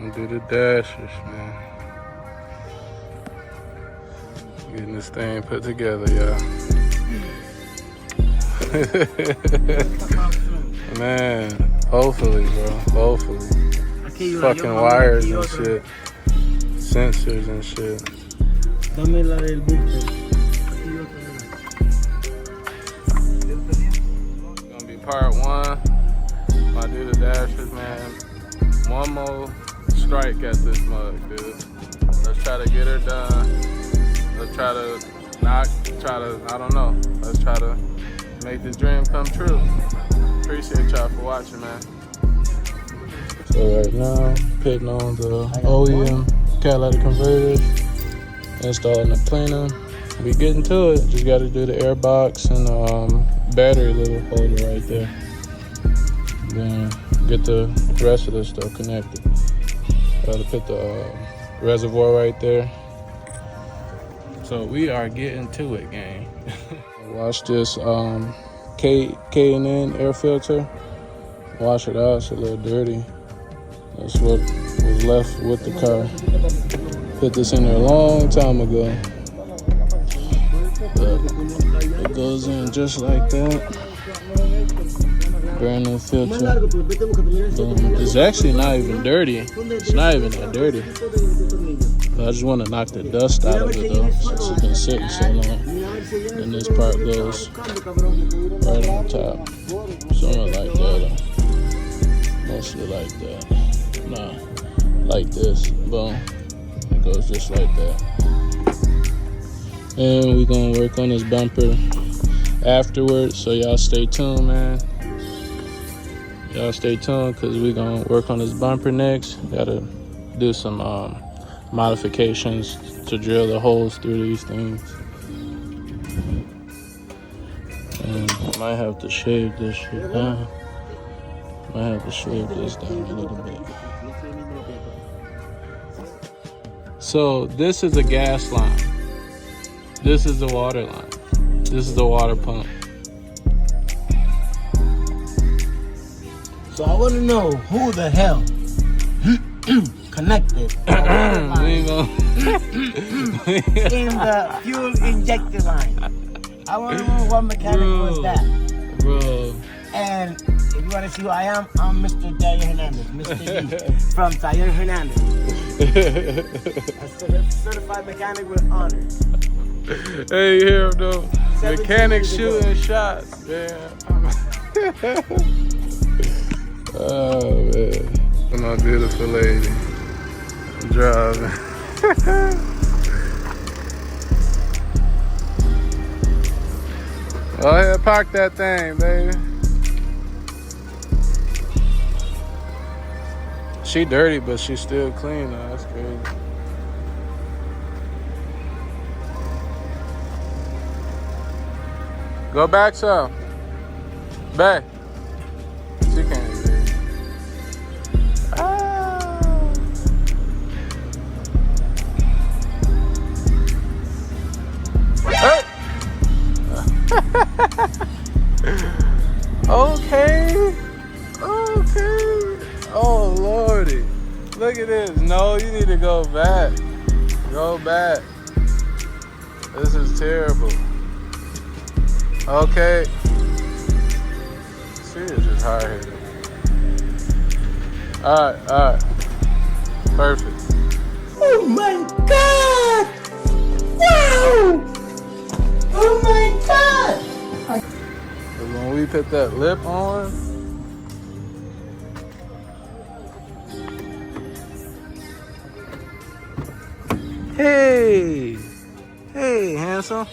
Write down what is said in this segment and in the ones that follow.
And do the dashers, man. Getting this thing put together, y'all. Man, hopefully, bro. Hopefully. Fucking wires and shit. Sensors and shit. Dame la del booster. Gonna be part one. I do the dashers, man. One more strike at this mug, dude. Let's try to get her done. Let's try to I don't know. Let's try to make this dream come true. Appreciate y'all for watching, man. So right now, pitting on the OEM catalytic converters, installing the cleaner. We getting to it. Just got to do the air box and battery little holder right there. Then get the rest of this stuff connected. Got to put the reservoir right there. So we are getting to it, gang. Wash this K&N air filter. Wash it out. It's a little dirty. That's what was left with the car. Put this in there a long time ago. But it goes in just like that. Brand new filter. It's actually not even dirty. It's not even that dirty. But I just want to knock the dust out of it though, since it's been sitting so long. And this part goes right on top. Somewhat like that. Mostly like that. Nah, like this. Boom. It goes just like that. And we're gonna work on this bumper afterwards, so y'all stay tuned, man. Y'all stay tuned, because we're gonna work on this bumper next. Gotta do some modifications to drill the holes through these things. And I might have to shave this shit down. Might have to shave this down a little bit. So this is a gas line. This is the water line. This is the water pump. So I want to know who the hell connected in the fuel injector line. I want to know what mechanic was that. Bro. And if you want to see who I am, I'm Mr. Taller Hernandez, Mr. D from Taller Hernandez. A certified mechanic with honor. Hey, you hear him though? Mechanic shooting shots, man. Oh man, my beautiful lady driving. Go ahead, park that thing, baby. She dirty, but she's still clean though. That's crazy. Go back some. Back. She can't do it. Ah. Hey. Okay. Oh, Lordy. Look at this. No, you need to go back. Go back. This is terrible. Okay. She is just hard-headed. Alright. Perfect. Oh my God! Wow! Oh my God! When we put that lip on, hey, handsome.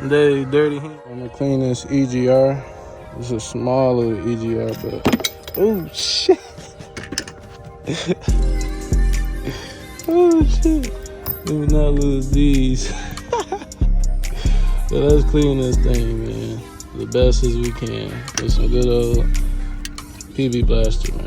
Dirty hand. I'm gonna clean this EGR. It's a small little EGR, but oh shit. Oh shit. Let me not lose these. So let's clean this thing, man, the best as we can with some good old PB Blaster, man.